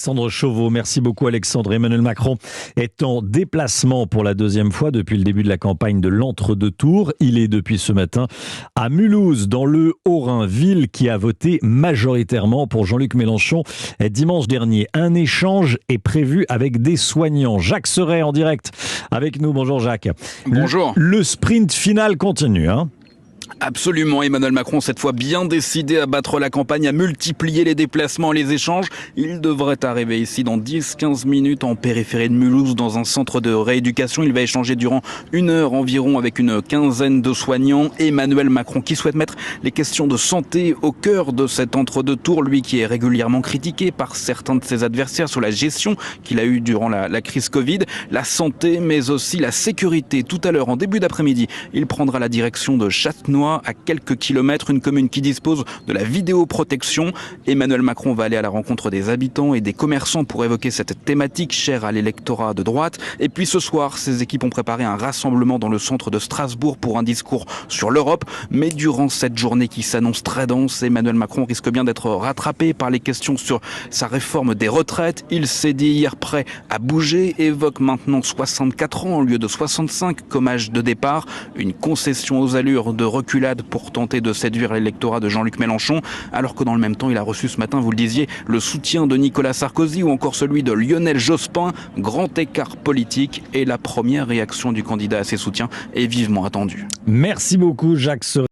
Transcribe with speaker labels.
Speaker 1: Alexandre Chauveau, merci beaucoup Alexandre. Emmanuel Macron est en déplacement pour la deuxième fois depuis le début de la campagne de l'entre-deux-tours. Il est depuis ce matin à Mulhouse, dans le Haut-Rhin, ville qui a voté majoritairement pour Jean-Luc Mélenchon dimanche dernier. Un échange est prévu avec des soignants. Jacques Serret en direct avec nous. Bonjour Jacques.
Speaker 2: Bonjour.
Speaker 1: Le sprint final continue,
Speaker 2: Absolument, Emmanuel Macron, cette fois bien décidé à battre la campagne, à multiplier les déplacements, les échanges. Il devrait arriver ici dans 10-15 minutes en périphérie de Mulhouse, dans un centre de rééducation. Il va échanger durant 1 heure environ avec une quinzaine de soignants. Emmanuel Macron qui souhaite mettre les questions de santé au cœur de cet entre-deux-tours, lui qui est régulièrement critiqué par certains de ses adversaires sur la gestion qu'il a eue durant la crise Covid. La santé, mais aussi la sécurité. Tout à l'heure, en début d'après-midi, il prendra la direction de Châtenois, à quelques kilomètres, une commune qui dispose de la vidéoprotection. Emmanuel Macron va aller à la rencontre des habitants et des commerçants pour évoquer cette thématique chère à l'électorat de droite. Et puis ce soir, ses équipes ont préparé un rassemblement dans le centre de Strasbourg pour un discours sur l'Europe. Mais durant cette journée qui s'annonce très dense, Emmanuel Macron risque bien d'être rattrapé par les questions sur sa réforme des retraites. Il s'est dit hier prêt à bouger, évoque maintenant 64 ans au lieu de 65 comme âge de départ. Une concession aux allures de reculade pour tenter de séduire l'électorat de Jean-Luc Mélenchon, alors que dans le même temps, il a reçu ce matin, vous le disiez, le soutien de Nicolas Sarkozy ou encore celui de Lionel Jospin. Grand écart politique et la première réaction du candidat à ses soutiens est vivement attendue.
Speaker 1: Merci beaucoup Jacques Serret.